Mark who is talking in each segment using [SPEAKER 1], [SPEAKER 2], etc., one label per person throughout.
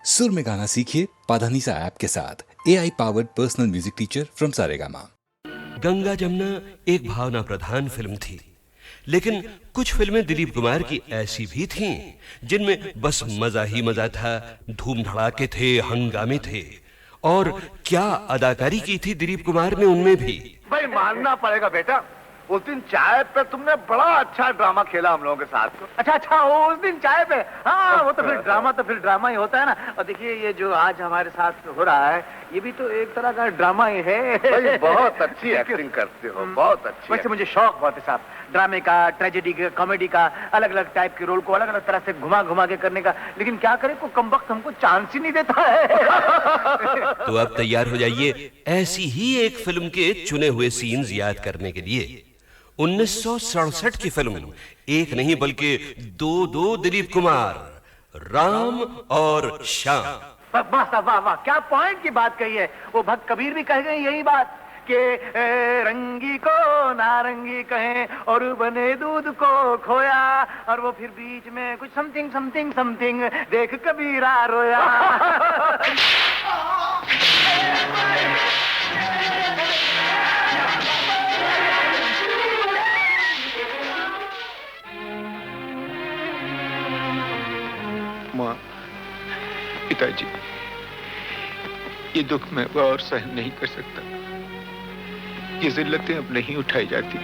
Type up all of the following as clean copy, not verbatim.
[SPEAKER 1] सुर में गाना सीखिए पाधानीसा ऐप के साथ। AI powered personal music teacher from Saregama.
[SPEAKER 2] Ganga Jamuna एक भावना प्रधान फिल्म थी, लेकिन कुछ फिल्में दिलीप कुमार की ऐसी भी थीं जिनमें बस मजा ही मजा था, धूम धड़ाके थे, हंगामे थे। और क्या अदाकारी की थी दिलीप कुमार ने उनमें भी।
[SPEAKER 3] भाई मानना पड़ेगा बेटा, उस दिन चाय पे तुमने बड़ा अच्छा ड्रामा खेला हम लोगों के साथ।
[SPEAKER 4] अच्छा उस दिन चाय पे, हाँ वो तो फिर ड्रामा ही होता है ना। और देखिए ये जो आज हमारे साथ हो रहा है ये भी तो एक तरह का ड्रामा ही है।
[SPEAKER 3] भाई बहुत अच्छी एक्टिंग करते हो, बहुत अच्छी।
[SPEAKER 4] वैसे मुझे शौक बहुत है साहब, ड्रामे का, ट्रेजेडी का, कॉमेडी का, अलग अलग टाइप के रोल को अलग अलग तरह से घुमा घुमा के करने का। लेकिन क्या करें, को कम वक्त हमको चांस ही नहीं देता है।
[SPEAKER 2] तो अब तैयार हो जाइए ऐसी ही एक फिल्म के चुने हुए सीन्स याद करने के लिए। 1967 की फिल्म, एक नहीं बल्कि दो दिलीप कुमार, राम और श्याम।
[SPEAKER 4] वाह वाह वाह, क्या पॉइंट की बात कही है। वो भक्त कबीर भी कह गए यही बात कि रंगी को नारंगी कहें और बने दूध को खोया, और वो फिर बीच में कुछ समथिंग समथिंग समथिंग देख कबीरा रोया।
[SPEAKER 5] माँ, पिताजी, ये दुख मैं और सहन नहीं कर सकता। ये जिल्लतें अब नहीं उठाई जाती।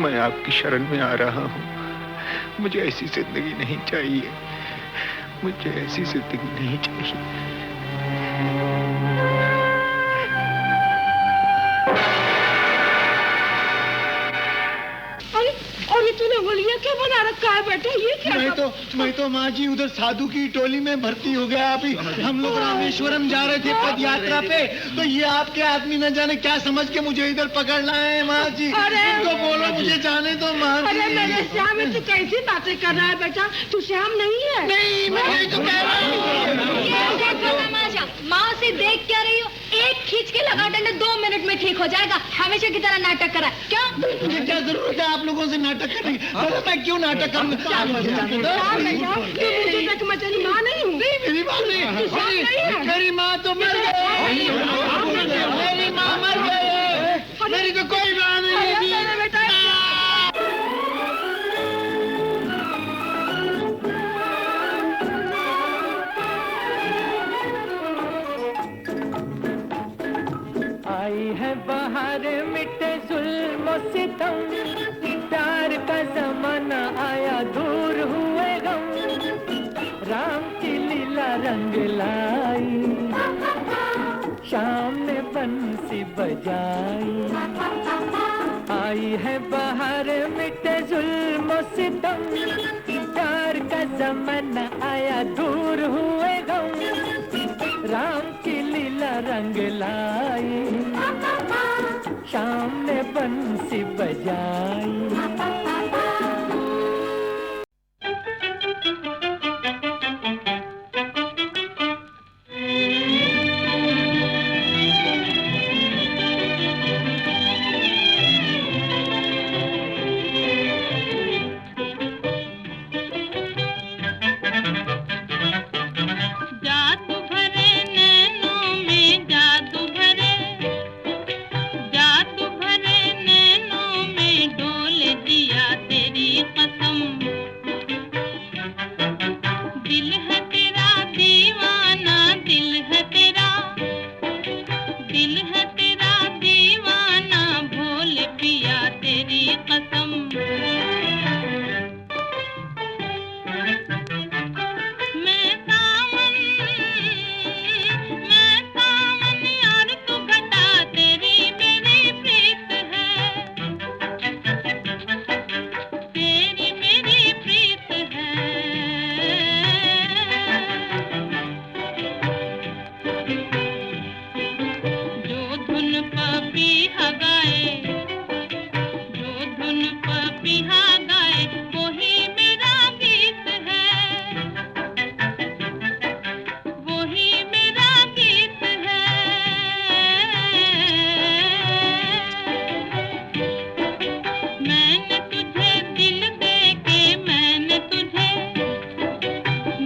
[SPEAKER 5] मैं आपकी शरण में आ रहा हूँ। मुझे ऐसी जिंदगी नहीं चाहिए, मुझे ऐसी जिंदगी नहीं चाहिए।
[SPEAKER 6] तूने बोलिए क्या बना रखा है बेटा, ये क्या?
[SPEAKER 7] मैं तो माँ जी उधर साधु की टोली में भर्ती हो गया। अभी हम लोग रामेश्वरम जा रहे थे पद यात्रा पे, तो ये आपके आदमी न जाने क्या समझ के मुझे इधर पकड़ लाए हैं माँ जी। तो बोलो मुझे जाने दो माँ जी।
[SPEAKER 6] अरे मेरे श्याम, तू कैसी बातें कर रहा है बेटा? तू श्याम नहीं है।
[SPEAKER 7] नहीं, मैं तो कह रहा हूँ।
[SPEAKER 8] माँ से देख क्या रही हो? एक खींच के लगा डंडे 2 मिनट में ठीक हो जाएगा। हमेशा की तरह नाटक करा क्या?
[SPEAKER 7] मुझे क्या जरूरत है आप लोगों से नाटक करने की? मैं क्यों नाटक करूंगा?
[SPEAKER 6] मेरी माँ नहीं हूँ।
[SPEAKER 7] मेरी माँ नहीं, मेरी माँ तो मर गई। मेरी माँ मर गई, मेरी तो कोई माँ नहीं थी।
[SPEAKER 9] आई है बाहर मिटे जुल्म सितम, प्यार का जमाना आया दूर हुए गम, राम की लीला रंग लाई, शाम ने बंसी बजाई। आई है बाहर मिटे जुल्म सितम, प्यार का जमाना आया दूर हुए गम, राम की लीला रंग लाई, शाम ने बंसी बजाई।
[SPEAKER 10] जादू भरे नैनों में डोल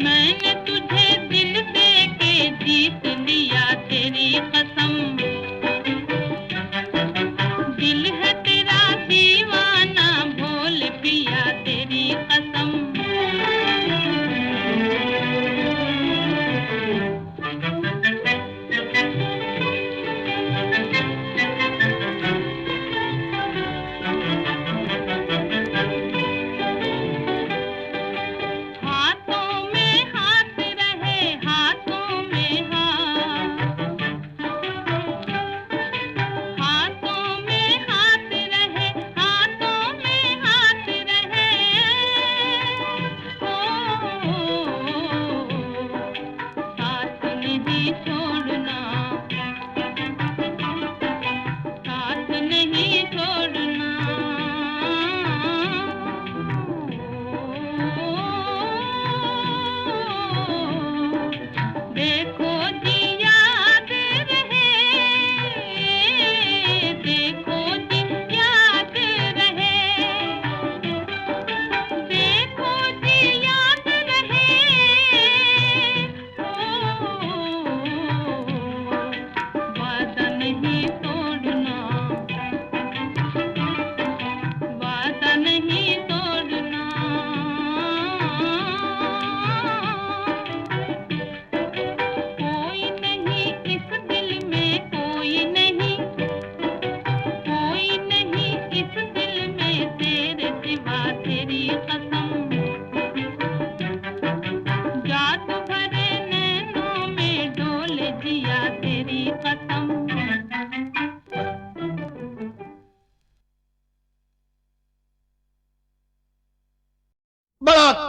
[SPEAKER 10] मैंने तुझे दिल दे के जीत लिया तेरी कसम, दिल है तेरा दीवाना भोल पिया तेरी कसम।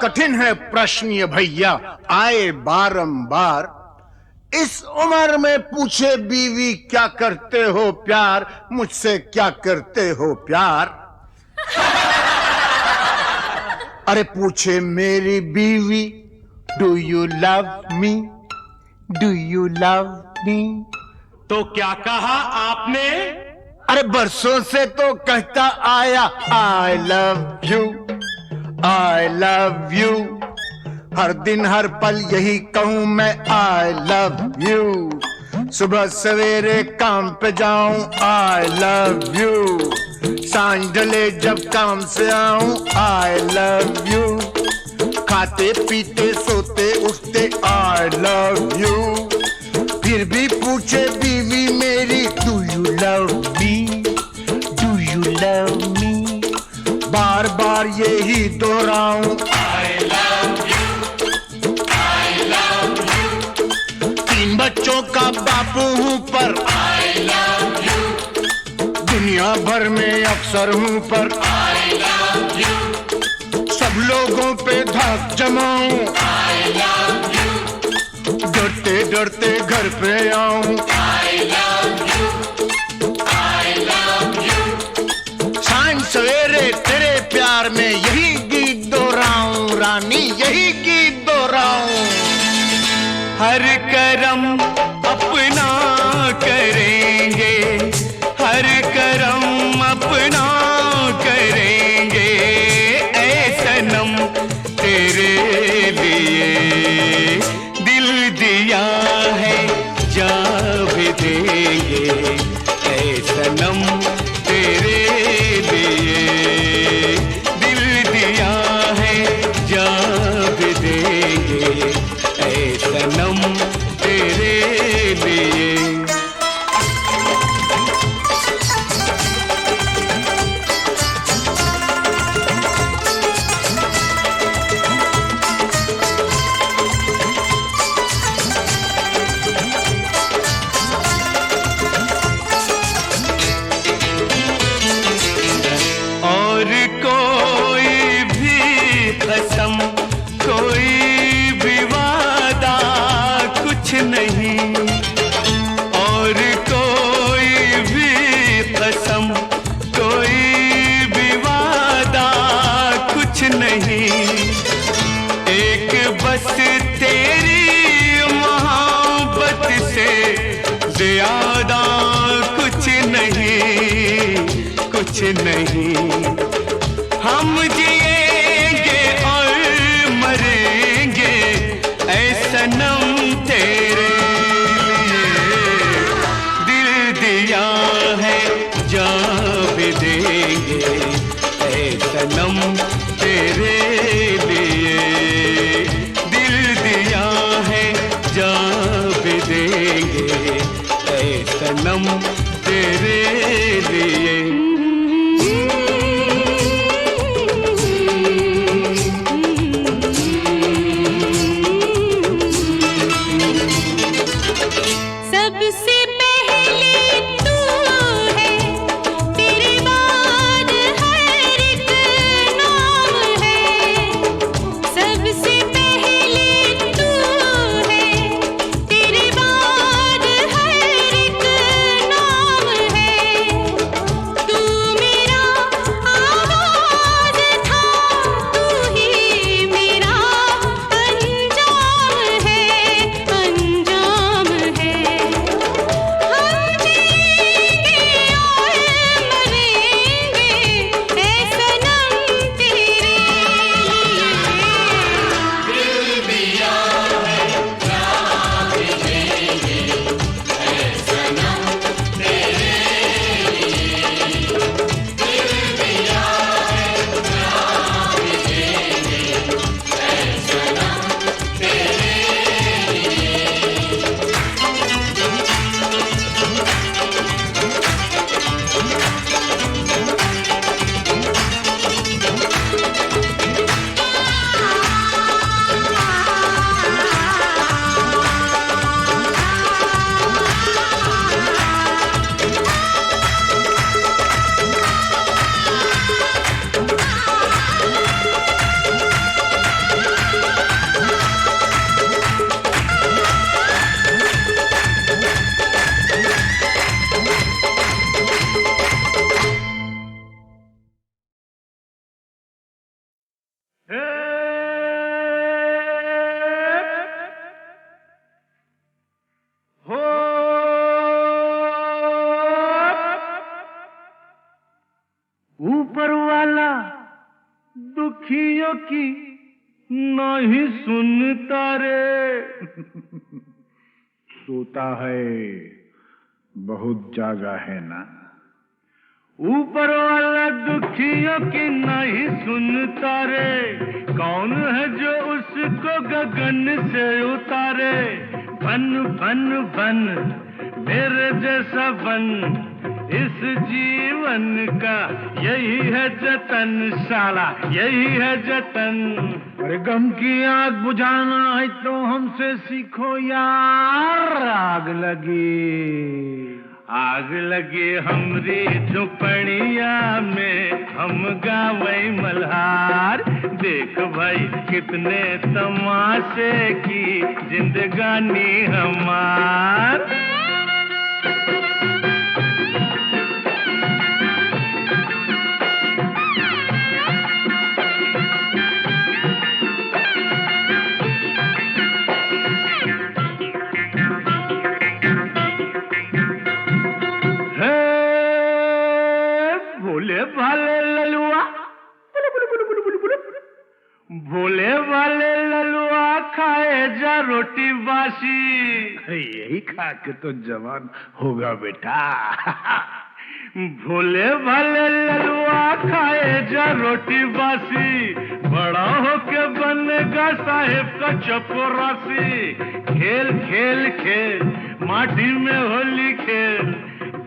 [SPEAKER 7] कठिन है प्रश्न ये भैया आए बारंबार। इस उम्र में पूछे बीवी क्या करते हो प्यार, मुझसे क्या करते हो प्यार। अरे पूछे मेरी बीवी do you love me, do you love मी।
[SPEAKER 11] तो क्या कहा आपने?
[SPEAKER 7] अरे बरसों से तो कहता आया I love you, I love you. हर दिन हर पल यही कहूं मैं आई लव यू। सुबह सवेरे काम पे जाऊं आई लव यू, सांझ ढले जब काम से आऊं आई लव यू। खाते पीते सोते उठते आई लव यू। फिर भी पूछे बीवी मेरी do you love me, do you love me. बार बार यही दोहराऊं I love you, I love you. 3 बच्चों का बापू हूं पर आई लव यू। दुनिया भर में अक्सर हूं पर आई लव यू। सब लोगों पे धाक जमाऊं आई लव यू। डरते डरते घर पे आऊं आई love you, I love you. सांझ सवेरे तेरे प्यार में यही गीत दोहराऊं रानी, यही गीत दोहराऊं।
[SPEAKER 11] हर करम अपना करेंगे, हर करम अपना करेंगे। ऐ सनम तेरे लिए दिल दिया है जा भी देंगे। ऐ सनम तेरे लिए दिल दिया है जा भी देंगे। ऐ सनम तेरे लिए। और कोई भी कसम, कोई भी वादा कुछ नहीं। और कोई भी कसम, कोई भी वादा कुछ नहीं। एक बस तेरी मोहब्बत से ज्यादा कुछ नहीं, कुछ नहीं। हम जिएंगे और मरेंगे
[SPEAKER 7] की नहीं सुनता रे। सोता है, बहुत जागा है ना। ऊपर वाला दुखियों की नहीं सुनता रे। कौन है जो उसको गगन से उतारे। बन बन बन मेरे जैसा बन, इस जीवन का यही है जतन, साला यही है जतन। अरे गम की आग बुझाना है तो हमसे सीखो यार। आग लगी हमरी झुपड़िया में, हम गावई मल्हार। देख भाई कितने तमाशे की जिंदगानी हमार। भोले वाले ललुआ खाए जा रोटी बासी। यही खा के तो जवान होगा बेटा। भोले वाले ललुआ खाए जा रोटी बासी। बड़ा होके बनेगा साहेब का चपरासी। खेल खेल खेल माटी में होली खेल।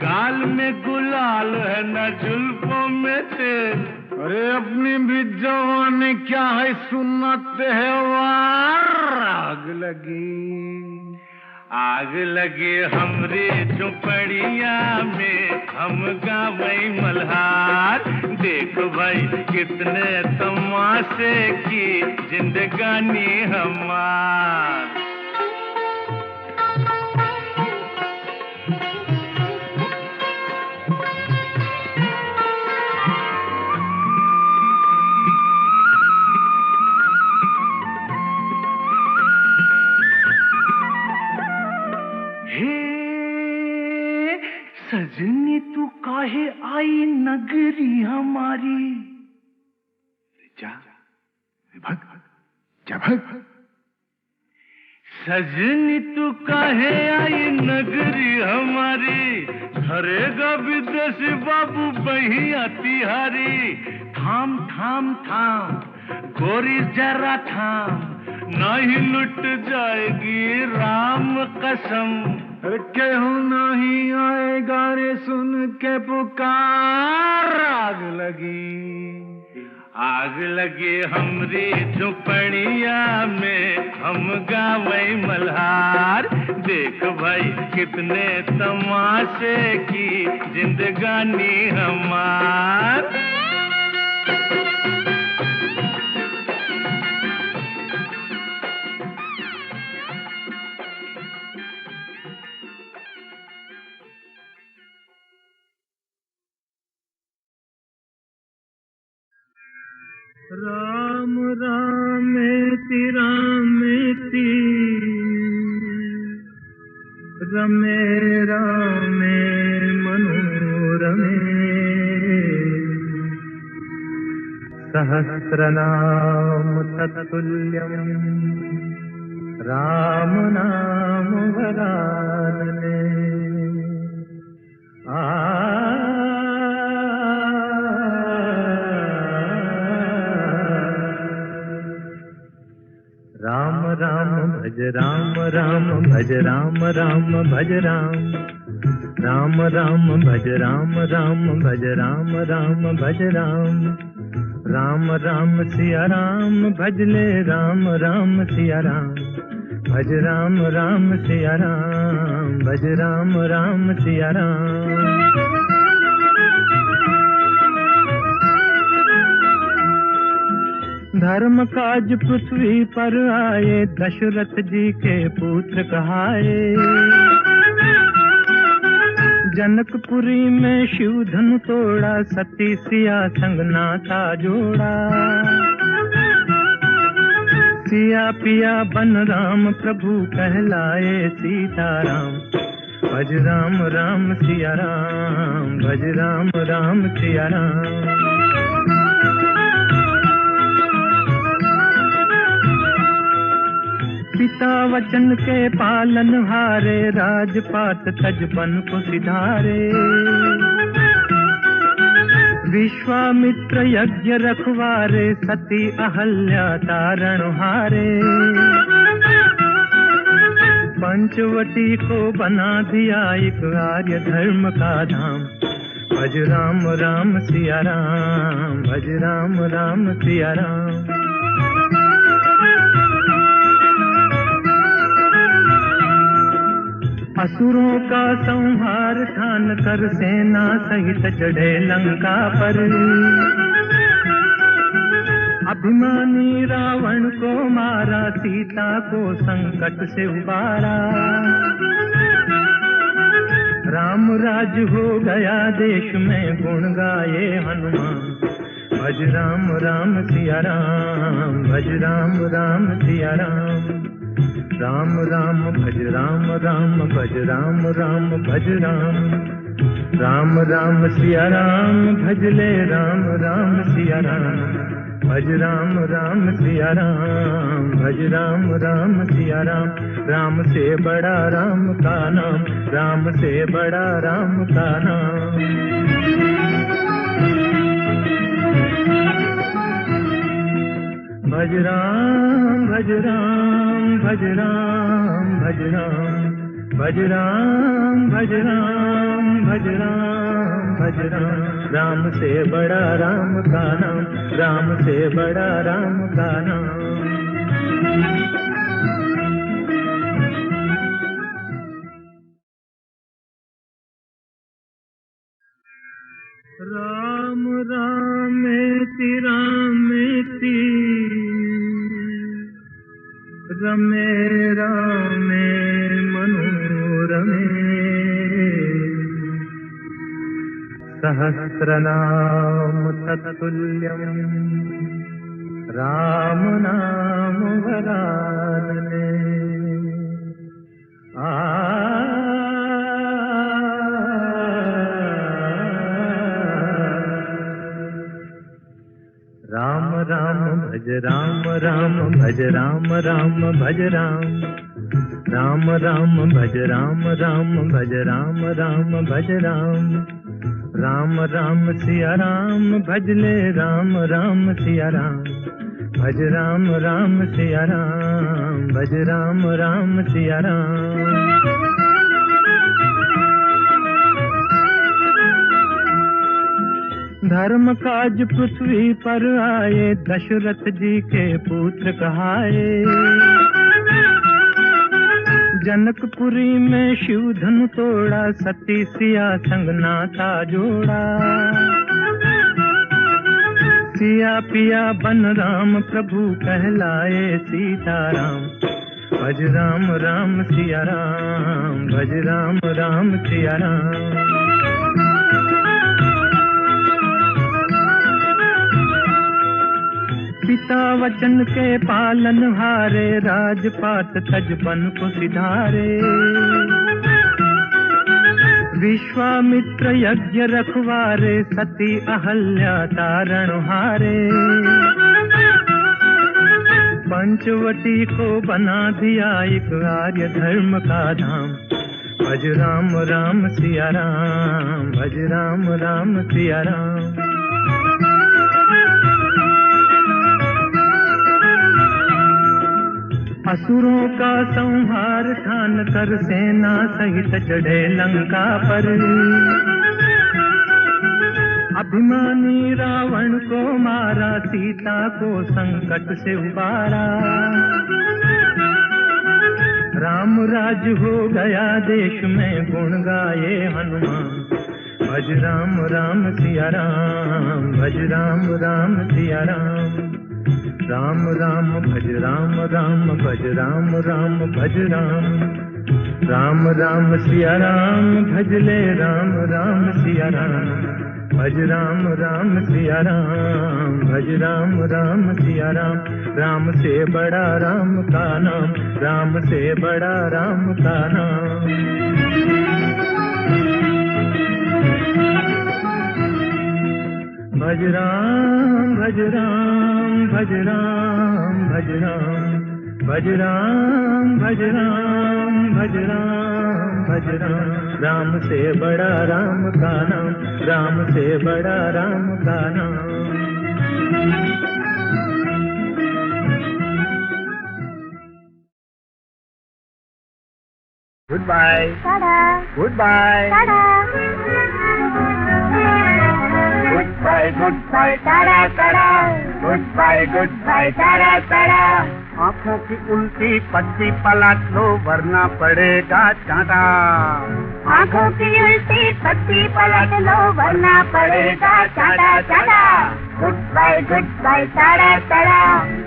[SPEAKER 7] गाल में गुलाल है न जुल्फों में तेल। अरे अपनी भी जवानी क्या है सुनते है वार। आग लगी हमरी झुपड़िया में, हम गावई मल्हार। देख भाई कितने तमाशे की जिंदगानी हमार। सजनी तू काहे आई नगरी हमारी। जा भग। सजनी तू काहे आई नगरी हमारी। धरेगा विदेशी बाबू बहिया तिहारी। थाम थाम थाम गोरी जरा थाम, नहीं लुट जाएगी राम कसम। केहू नहीं आएगा रे सुन के पुकार। आग लगी हमरी झुपड़िया में, हम गावई मल्हार। देख भाई कितने तमाशे की जिंदगानी हमार। राम रामेति रामेति रमे रामे मनोरमे। सहस्रनाम तत्तुल्यं राम नाम वरानने। राम राम भज राम राम भज राम राम भज राम। राम राम भज राम राम भज राम राम भज राम। राम राम सिया राम भज ले राम राम सिया राम। भज राम राम सिया राम भज राम राम सिया राम। धर्म काज पृथ्वी पर आए, दशरथ जी के पुत्र कहाए। जनकपुरी में शिव धनु तोड़ा, सती सिया संग नाता जोड़ा। सिया पिया बन राम प्रभु कहलाए सीताराम। भज राम राम सिया राम भज राम राम सिया राम।
[SPEAKER 9] पिता वचन के पालन हारे, राजपाट तजबन को सिधारे। विश्वामित्र यज्ञ रखवारे, सती अहल्या तारण हारे। पंचवटी को बना दिया एक आर्य धर्म का धाम। भज राम राम सिया राम, भज राम राम सिया राम। असुरों का संहार ठान कर सेना सहित चढ़े लंका पर। अभिमानी रावण को मारा, सीता को संकट से उबारा। राम राज हो गया देश में, गुण गाए हनुमान। भज राम राम सिया राम, भज राम राम सिया राम। राम राम भज राम राम, भज राम राम भज राम। राम राम सिया राम, भजले राम राम सिया राम। भज राम राम सिया राम, भज राम राम सिया राम। राम से बड़ा राम का नाम, राम से बड़ा राम का नाम। भज राम भज राम, भज राम भज राम। भज राम भज राम, भज राम भज राम। राम से बड़ा राम का नाम, राम से बड़ा राम का नाम। राम रामेति रामेति, रमे रामे मनोरमे। सहस्रनाम तत्तुल्यं राम नाम वरानने। राम राम भज राम राम, भज राम राम भज राम। राम राम भज राम राम, भज राम राम भज राम। राम राम सिया राम, भजले राम राम सिया राम। भज राम राम सिया राम, भज राम राम सिया राम। धर्म काज पृथ्वी पर आए, दशरथ जी के पुत्र कहाए। जनकपुरी में शिव धनु तोड़ा, सती सिया संग नाता जोड़ा। सिया पिया बन राम प्रभु कहलाए सीताराम। भज राम राम सिया राम, भज राम राम सिया राम। पिता वचन के पालन हारे, राजपाट तजबन को सिधारे। विश्वामित्र यज्ञ रखवारे, सती अहल्या तारण हारे। पंचवटी को बना दिया एक आर्य धर्म का धाम। भज राम राम सिया राम, भज राम राम सिया राम। असुरों का संहार ठान कर सेना सहित चढ़े लंका पर। अभिमानी रावण को मारा, सीता को संकट से उबारा। राम राज हो गया देश में, गुण गाए हनुमान। भज राम राम सिया राम, भज राम राम सिया राम। राम राम भज राम राम, भज राम राम भज राम। राम राम सिया राम, भजले राम राम सिया राम। भज राम राम सिया राम, भज राम राम सिया राम। राम से बड़ा राम का नाम, राम से बड़ा राम का नाम। भज राम भज राम, भज राम भज राम। भज राम भज राम भज राम भज राम, राम से बड़ा राम का नाम, राम से बड़ा राम का नाम। Goodbye goodbye goodbye goodbye tata tata, goodbye tata tata. आँखों की उल्टी पट्टी पलट लो वरना पड़ेगा चाटा, आँखों की उल्टी पट्टी पलट लो वरना पड़ेगा चाटा चाटा। Goodbye tata tata,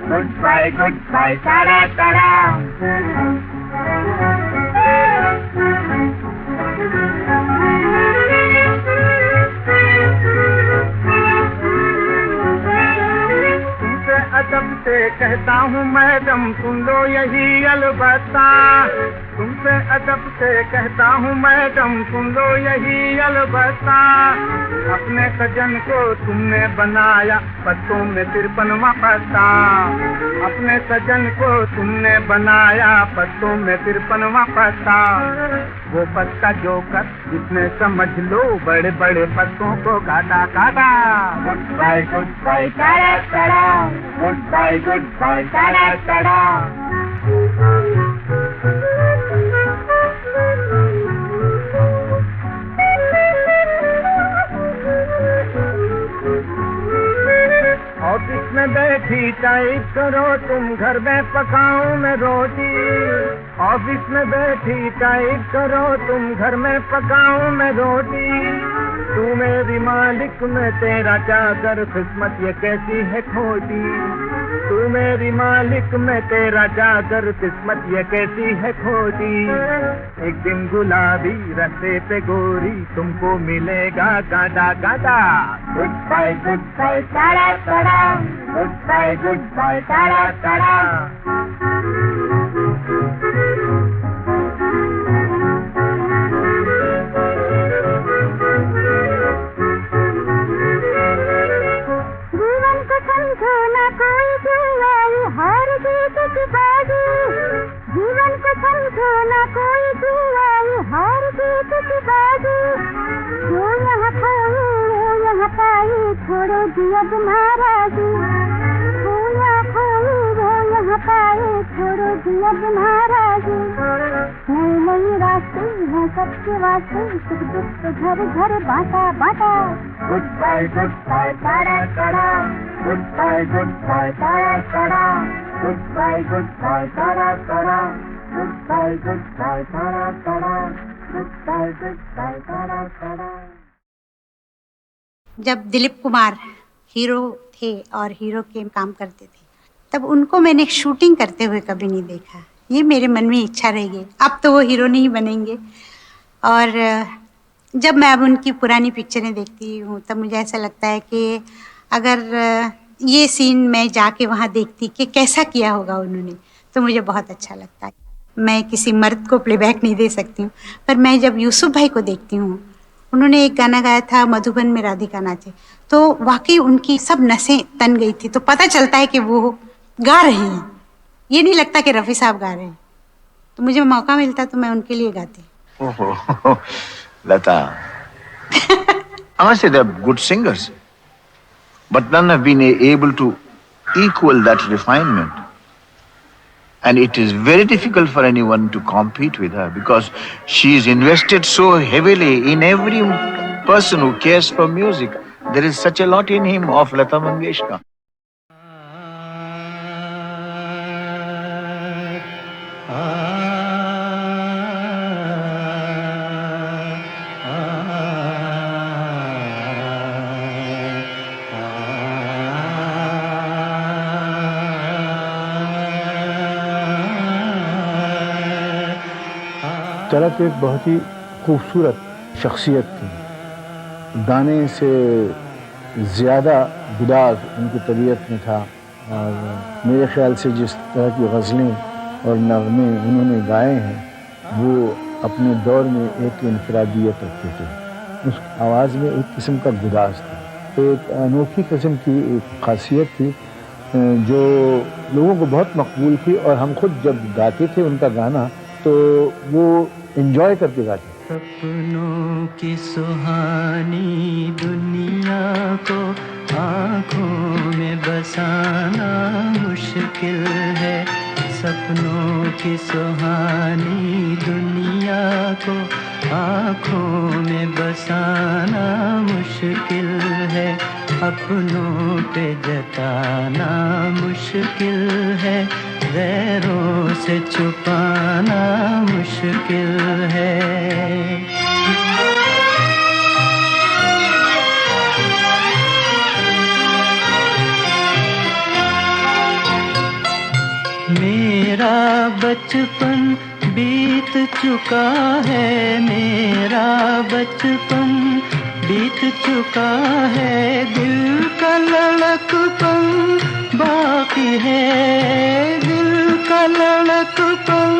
[SPEAKER 9] goodbye tata tata. अदब से कहता हूँ मैडम सुन लो यही अलबत्ता, तुमसे अदब से कहता हूँ मैडम सुन लो यही अलबत्ता। अपने सजन को तुमने बनाया पत्तों में 53वां पत्ता, अपने सजन को तुमने बनाया पत्तों में 53वां पत्ता। वो पत्ता जो कर जिसने समझ लो बड़े बड़े पत्तों को काटा काटा। Goodbye tata tata, goodbye tata tata. Office में बैठी टाइप करो तुम, घर में पकाऊं मैं रोटी। ऑफिस में बैठी टाइप करो तुम, घर में पकाऊं मैं रोटी। तू मेरी मालिक में तेरा चादर, किस्मत ये कैसी है खोटी। तू मेरी मालिक में तेरा चादर, किस्मत ये कैसी है खोटी। एक दिन गुलाबी रस्ते पे गोरी, तुमको मिलेगा गाड़ा गाड़ा। Goodbye tata tata, goodbye tata tata. जीवन को समझो ना कोई जुआई, हार जीत की बाजी। जो यहाँ पाई वो यहाँ पाई, छोड़ो दिया महाराजी। जो यहाँ पाई वो यहाँ पाई, छोड़ो दिया महाराजी। नई नई रास्ते हैं सबके वास्ते, सुख दुख तो घर घर बांटा बांटा। Goodbye tata tata, goodbye tata tata. Goodbye tata tata, goodbye tata tata, goodbye tata tata.
[SPEAKER 12] जब दिलीप कुमार हीरो थे और हीरो के काम करते थे, तब उनको मैंने शूटिंग करते हुए कभी नहीं देखा। ये मेरे मन में इच्छा रह गई, अब तो वो हीरो नहीं बनेंगे। और जब मैं अब उनकी पुरानी पिक्चरें देखती हूँ तब मुझे ऐसा लगता है कि अगर ये सीन मैं जाके वहाँ देखती कि कैसा किया होगा उन्होंने, तो मुझे बहुत अच्छा लगता है। मैं किसी मर्द को प्लेबैक नहीं दे सकती हूँ, पर मैं जब यूसुफ भाई को देखती हूँ, उन्होंने एक गाना गाया था मधुबन में राधिका नाचे, तो वाकई उनकी सब नसें तन गई थी। तो पता चलता है कि वो गा रहे हैं, ये नहीं लगता कि रफ़ी साहब गा रहे हैं। तो मुझे मौका मिलता तो मैं उनके लिए गाती।
[SPEAKER 5] ओहो लता, I must say they're good singers, but none have been able to equal that refinement. And it is very difficult for anyone to compete with her because she's invested so heavily in every person who cares for music. There is such a lot in him of Lata Mangeshkar.
[SPEAKER 13] चरक एक बहुत ही खूबसूरत शख्सियत थी। गाने से ज़्यादा गुदाग उनकी तबीयत में था, और मेरे ख़्याल से जिस तरह की गज़लें और नग़मे उन्होंने गाए हैं वो अपने दौर में एक इनफरादियत रखते थे। उस आवाज़ में एक किस्म का गुदाज था, एक अनोखी किस्म की एक खासियत थी जो लोगों को बहुत मकबूल थी, और हम खुद जब गाते थे उनका गाना तो वो एंजॉय करके गाते थे।
[SPEAKER 9] सपनों की सुहानी दुनिया को आँखों में बसाना मुश्किल है। सपनों की सुहानी दुनिया को आँखों में बसाना मुश्किल है। अपनों पे जताना मुश्किल है, गैरों से छुपाना मुश्किल है। मेरा बचपन बीत चुका है, मेरा बचपन बीत चुका है, दिल का लड़कपन बाकी है, दिल का लड़कपन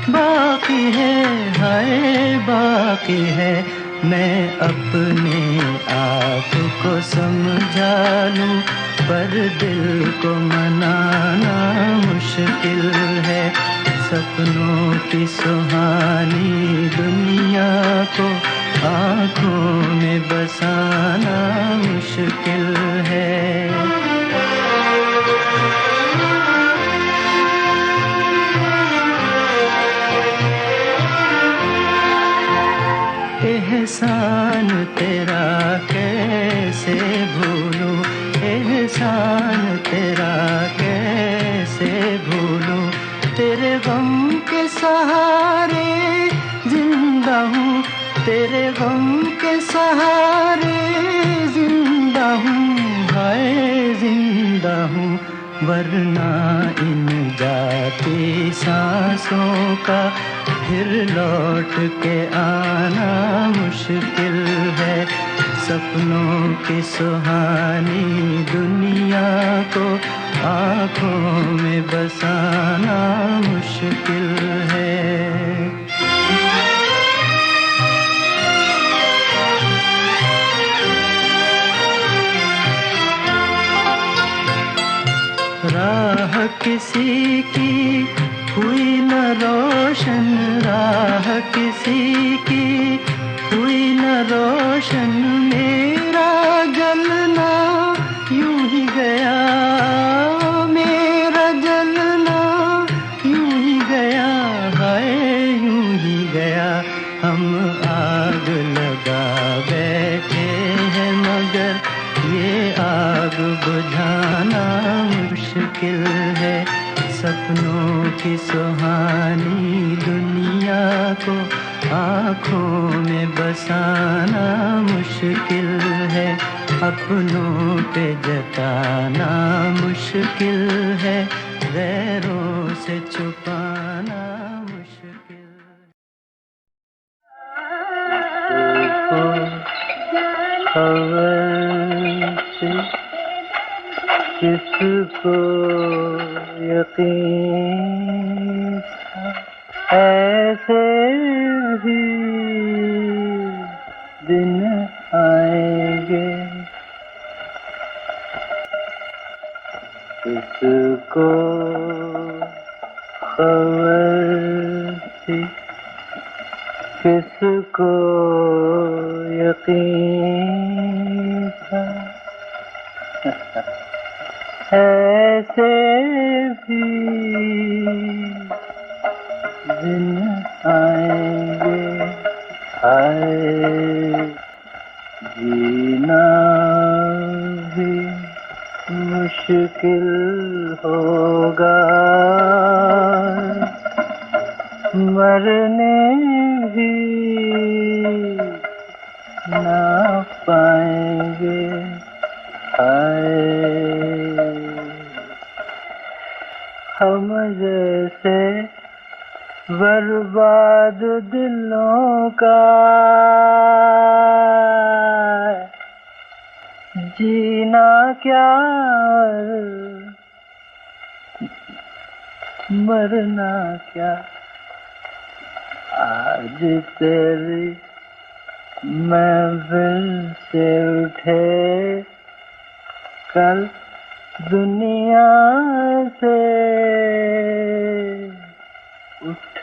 [SPEAKER 9] बाकी है, हाय बाकी है। मैं अपने आप को समझा लूं पर दिल को मनाना मुश्किल है। सपनों की सुहानी दुनिया को आँखों में बसाना मुश्किल है। एहसान तेरा कैसे भूलूं, एहसान तेरा कैसे भूलूं, तेरे गम के सहारे जिंदा हूँ, तेरे गम के सहारे जिंदा हूँ, हाय जिंदा हूँ। वरना इन जाती सांसों का फिर लौट के आना मुश्किल है। सपनों की सुहानी दुनिया को आँखों में बसाना मुश्किल है। राह किसी की हुई न रोशन, राह किसी की हुई न रोशन, मेरा जलना यूं ही गया, मेरा जलना यूं ही गया, हाय यूं ही गया। हम आग लगा बैठे हैं मगर ये आग बुझाना मुश्किल है। सपनों की सुहानी दुनिया को आँखों में बसाना मुश्किल है। अपनों पे जताना मुश्किल है, गैरों से छुपाना मुश्किल। किसको यकीन था ऐसे भी दिन आएंगे, किसको खबर थी, किसको यकीन था ऐसे भी दिन आएंगे। हाय जीना भी मुश्किल होगा, मरने भी ना पाएंगे। हम जैसे बर्बाद दिलों का जीना क्या मरना क्या। आज तेरी महफिल से उठे कल दुनिया से उठ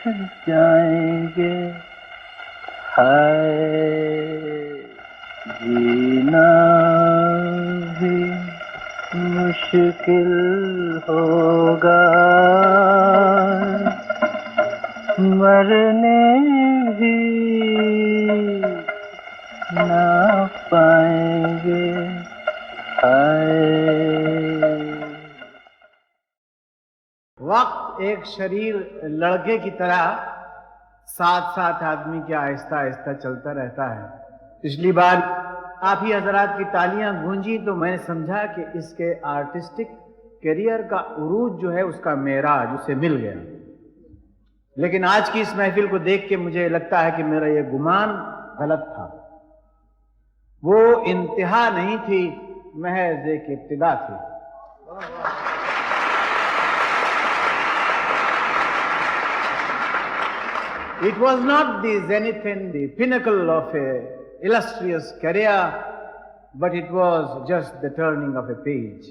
[SPEAKER 9] जाएंगे, हाय जीना भी मुश्किल होगा, मरने भी ना पाएंगे,
[SPEAKER 7] वक्त एक शरीर लड़के की तरह साथ साथ आदमी के आहिस्ता आहिस्ता चलता रहता है। पिछली बार आप ही हजरात की तालियां गूंजी तो मैंने समझा कि इसके आर्टिस्टिक करियर का उरूज जो है उसका मेराज उसे मिल गया। लेकिन आज की इस महफिल को देख के मुझे लगता है कि मेरा यह गुमान गलत था। वो इंतहा नहीं थी, महज एक इब्तिदा थी। It was not the zenith and the pinnacle of a illustrious career, but it was just the turning of a page.